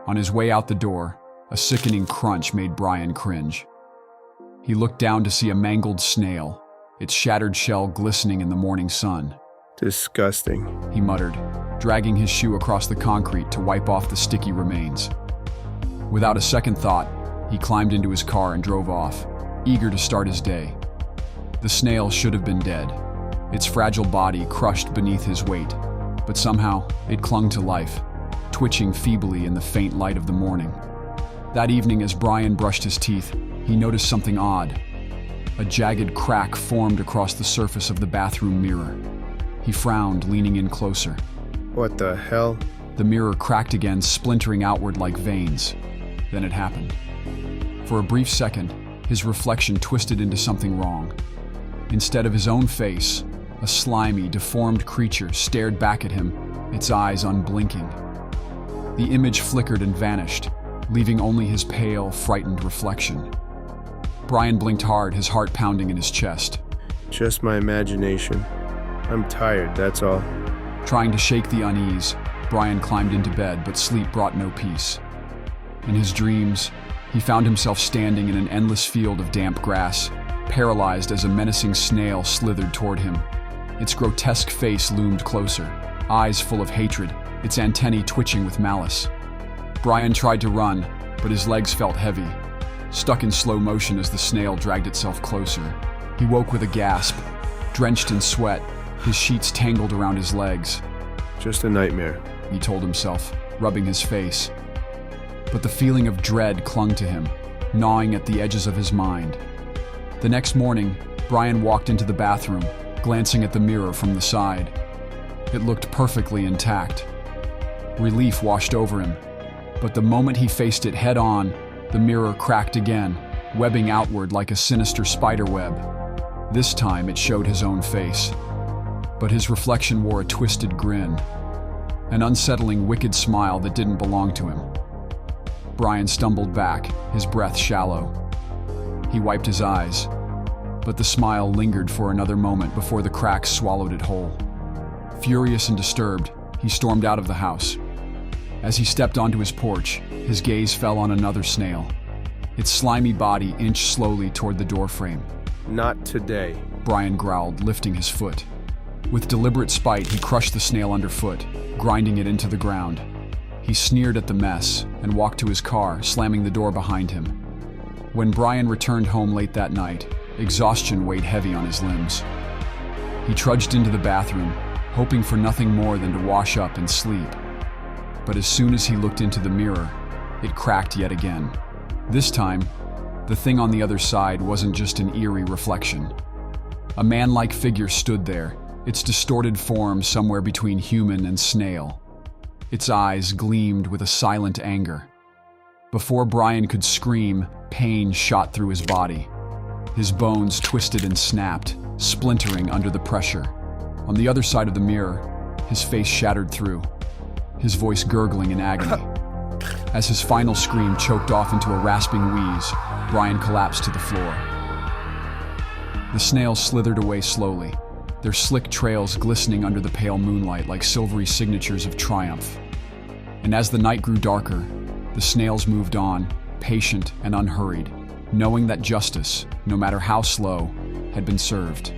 On his way out the door, a sickening crunch made Brian cringe. He looked down to see a mangled snail, its shattered shell glistening in the morning sun. Disgusting, He muttered, dragging his shoe across the concrete to wipe off the sticky remains. Without a second thought, he climbed into his car and drove off, eager to start his day. The snail should have been dead, its fragile body crushed beneath his weight, but somehow it clung to life, twitching feebly in the faint light of the morning. That evening, as Brian brushed his teeth, he noticed something odd. A jagged crack formed across the surface of the bathroom mirror. He frowned, leaning in closer. What the hell? The mirror cracked again, splintering outward like veins. Then it happened. For a brief second, his reflection twisted into something wrong. Instead of his own face, a slimy, deformed creature stared back at him, its eyes unblinking. The image flickered and vanished, leaving only his pale, frightened reflection. Brian blinked hard, his heart pounding in his chest. Just my imagination. I'm tired, that's all. Trying to shake the unease, Brian climbed into bed, but sleep brought no peace. In his dreams, he found himself standing in an endless field of damp grass, paralyzed as a menacing snail slithered toward him. Its grotesque face loomed closer, eyes full of hatred, its antennae twitching with malice. Brian tried to run, but his legs felt heavy, stuck in slow motion as the snail dragged itself closer. He woke with a gasp, drenched in sweat, his sheets tangled around his legs. Just a nightmare, He told himself, rubbing his face. But the feeling of dread clung to him, gnawing at the edges of his mind. The next morning, Brian walked into the bathroom, glancing at the mirror from the side. It looked perfectly intact. Relief washed over him, but the moment he faced it head-on, the mirror cracked again, webbing outward like a sinister spider web. This time it showed his own face, but his reflection wore a twisted grin, an unsettling, wicked smile that didn't belong to him. Brian stumbled back, his breath shallow. He wiped his eyes, but the smile lingered for another moment before the cracks swallowed it whole. Furious and disturbed, he stormed out of the house. As he stepped onto his porch, his gaze fell on another snail. Its slimy body inched slowly toward the doorframe. Not today, Brian growled, lifting his foot. With deliberate spite, he crushed the snail underfoot, grinding it into the ground. He sneered at the mess and walked to his car, slamming the door behind him. When Brian returned home late that night, exhaustion weighed heavy on his limbs. He trudged into the bathroom, hoping for nothing more than to wash up and sleep. But as soon as he looked into the mirror, it cracked yet again. This time, the thing on the other side wasn't just an eerie reflection. A man-like figure stood there, its distorted form somewhere between human and snail. Its eyes gleamed with a silent anger. Before Brian could scream, pain shot through his body. His bones twisted and snapped, splintering under the pressure. On the other side of the mirror, his face shattered through, his voice gurgling in agony. As his final scream choked off into a rasping wheeze, Brian collapsed to the floor. The snails slithered away slowly, their slick trails glistening under the pale moonlight like silvery signatures of triumph. And as the night grew darker, the snails moved on, patient and unhurried, knowing that justice, no matter how slow, had been served.